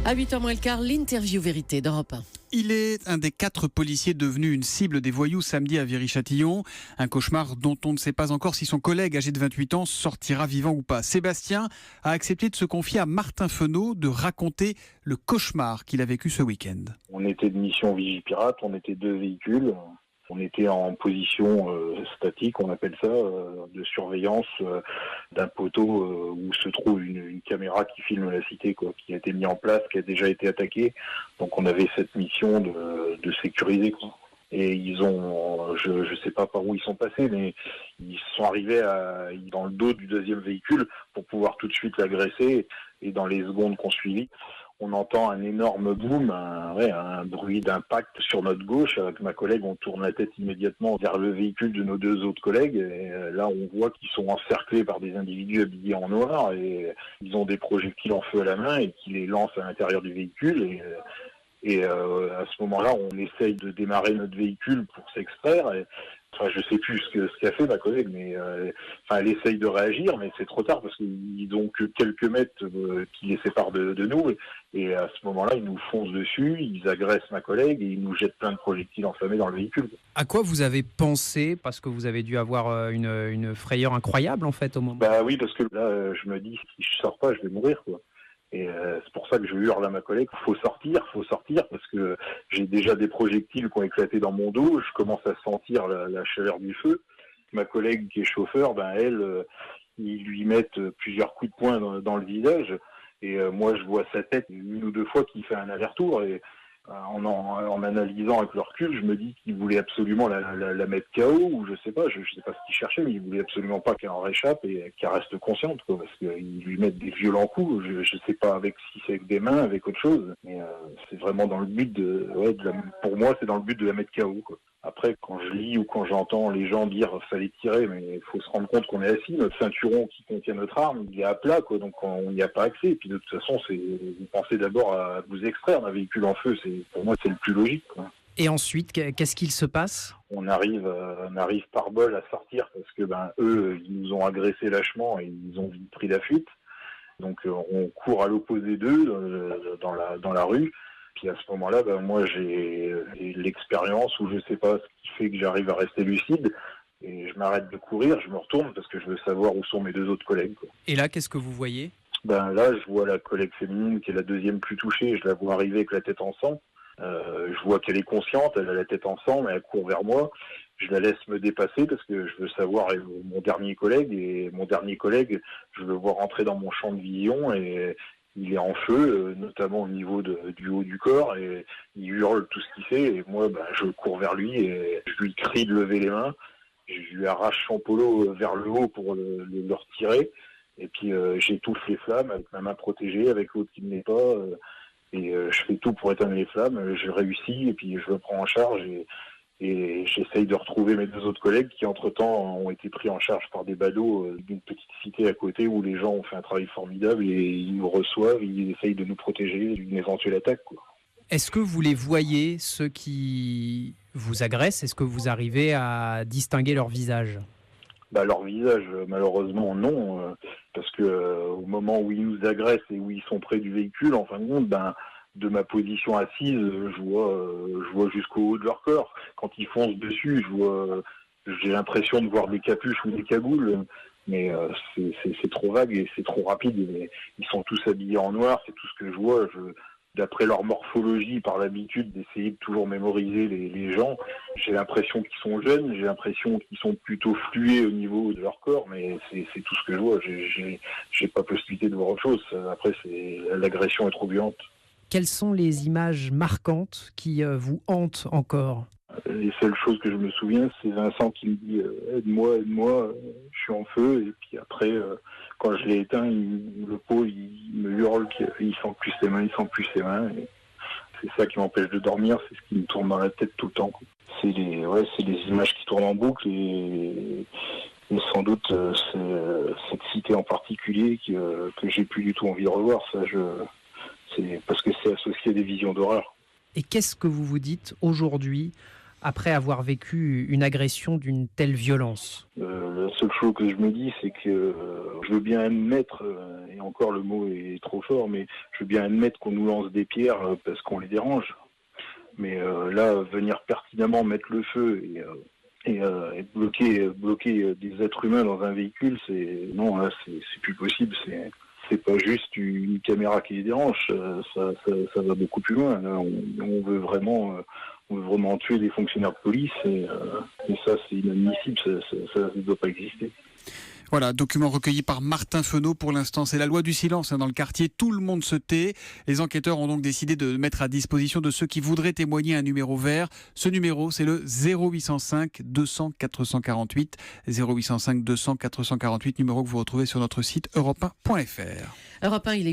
À 8h moins le quart, l'interview vérité d'Europe 1. Il est un des 4 policiers devenus une cible des voyous samedi à Viry-Châtillon. Un cauchemar dont on ne sait pas encore si son collègue âgé de 28 ans sortira vivant ou pas. Sébastien a accepté de se confier à Martin Fenot, de raconter le cauchemar qu'il a vécu ce week-end. On était de mission Vigipirate, on était 2 véhicules. On était en position statique, on appelle ça, de surveillance d'un poteau où se trouve une caméra qui filme la cité, qui a été mise en place, qui a déjà été attaquée. Donc on avait cette mission de sécuriser. Et ils ont, je sais pas par où ils sont passés, mais ils sont arrivés dans le dos du 2e véhicule pour pouvoir tout de suite l'agresser. Et dans les secondes qu'on suivit, on entend un énorme boom, un bruit d'impact sur notre gauche. Avec ma collègue, on tourne la tête immédiatement vers le véhicule de nos 2 autres collègues. Et là, on voit qu'ils sont encerclés par des individus habillés en noir et ils ont des projectiles en feu à la main et qui les lancent à l'intérieur du véhicule. Et à ce moment-là, on essaye de démarrer notre véhicule pour s'extraire. Enfin, je sais plus ce qu'a fait ma collègue, mais elle essaye de réagir, mais c'est trop tard parce qu'ils ont que quelques mètres qui les séparent de nous. Et à ce moment-là, ils nous foncent dessus, ils agressent ma collègue et ils nous jettent plein de projectiles enflammés dans le véhicule. À quoi vous avez pensé? Parce que vous avez dû avoir une frayeur incroyable en fait au moment. Bah oui, parce que là, je me dis, si je sors pas, je vais mourir, quoi. Et c'est pour ça que je hurle à ma collègue, faut sortir, parce que j'ai déjà des projectiles qui ont éclaté dans mon dos, je commence à sentir la chaleur du feu. Ma collègue qui est chauffeur, elle, ils lui mettent plusieurs coups de poing dans le visage, et moi je vois sa tête 1 ou 2 fois qui fait un aller-retour, et en analysant avec le recul, je me dis qu'il voulait absolument la mettre KO, ou je sais pas ce qu'il cherchait, mais il voulait absolument pas qu'elle en réchappe et qu'elle reste consciente, parce qu'ils lui mettent des violents coups. Je sais pas si c'est avec des mains, avec autre chose, mais c'est vraiment dans le but pour moi, c'est dans le but de la mettre KO, quoi. Après, quand je lis ou quand j'entends les gens dire fallait tirer, mais il faut se rendre compte qu'on est assis, notre ceinturon qui contient notre arme, il est à plat, donc on n'y a pas accès. Et puis de toute façon, vous pensez d'abord à vous extraire d'un véhicule en feu, pour moi c'est le plus logique, quoi. Et ensuite, qu'est-ce qu'il se passe? On arrive par bol à sortir parce que eux, ils nous ont agressés lâchement et ils ont vite pris la fuite. Donc on court à l'opposé d'eux dans la rue. Puis à ce moment-là, moi j'ai l'expérience où je sais pas ce qui fait que j'arrive à rester lucide. Et je m'arrête de courir, je me retourne parce que je veux savoir où sont mes 2 autres collègues, quoi. Et là, qu'est-ce que vous voyez? Là, je vois la collègue féminine qui est la 2e plus touchée. Je la vois arriver avec la tête en sang. Je vois qu'elle est consciente, elle a la tête en sang, mais elle court vers moi. Je la laisse me dépasser parce que je veux savoir mon dernier collègue. Et mon dernier collègue, je le vois rentrer dans mon champ de vision et il est en feu, notamment au niveau du haut du corps, et il hurle tout ce qu'il fait. Et moi, je cours vers lui et je lui crie de lever les mains. Je lui arrache son polo vers le haut pour le retirer. Et puis j'étouffe les flammes avec ma main protégée, avec l'autre qui ne l'est pas. Et je fais tout pour éteindre les flammes. Je réussis et puis je le prends en charge. Et j'essaye de retrouver mes 2 autres collègues qui, entre-temps, ont été pris en charge par des badauds d'une petite cité à côté où les gens ont fait un travail formidable et ils nous reçoivent, ils essayent de nous protéger d'une éventuelle attaque, quoi. Est-ce que vous les voyez, ceux qui vous agressent? Est-ce que vous arrivez à distinguer leur visage? Leur visage, malheureusement, non, parce que au moment où ils nous agressent et où ils sont près du véhicule, en fin de compte, de ma position assise, je vois jusqu'au haut de leur corps. Quand ils foncent dessus, j'ai l'impression de voir des capuches ou des cagoules, mais c'est trop vague et c'est trop rapide. Ils sont tous habillés en noir, c'est tout ce que je vois. D'après leur morphologie, par l'habitude d'essayer de toujours mémoriser les gens, j'ai l'impression qu'ils sont jeunes, j'ai l'impression qu'ils sont plutôt flués au niveau de leur corps, mais c'est tout ce que je vois. J'ai pas possibilité de voir autre chose. Après, l'agression est trop violente. Quelles sont les images marquantes qui vous hantent encore? Les seules choses que je me souviens, c'est Vincent qui me dit aide-moi, je suis en feu. Et puis après, quand je l'ai éteint, le pot, il me hurle qu'il sent plus ses mains, Et c'est ça qui m'empêche de dormir, c'est ce qui me tourne dans la tête tout le temps, quoi. C'est les images qui tournent en boucle et sans doute cette cité en particulier que j'ai plus du tout envie de revoir. C'est parce que c'est associé à des visions d'horreur. Et qu'est-ce que vous vous dites aujourd'hui après avoir vécu une agression d'une telle violence? La seule chose que je me dis, c'est que je veux bien admettre, et encore le mot est trop fort, mais je veux bien admettre qu'on nous lance des pierres parce qu'on les dérange. Mais là, venir pertinemment mettre le feu et bloquer des êtres humains dans un véhicule, non, là, c'est plus possible. C'est pas juste une caméra qui les dérange. Ça va beaucoup plus loin. Là, on veut vraiment tuer des fonctionnaires de police et ça, c'est inadmissible. Ça ne doit pas exister. Voilà, document recueilli par Martin Fenaud. Pour l'instant, c'est la loi du silence dans le quartier. Tout le monde se tait. Les enquêteurs ont donc décidé de mettre à disposition de ceux qui voudraient témoigner un numéro vert. Ce numéro, c'est le 0805 200 448. 0805 200 448, numéro que vous retrouvez sur notre site europe1.fr. Europe 1, il est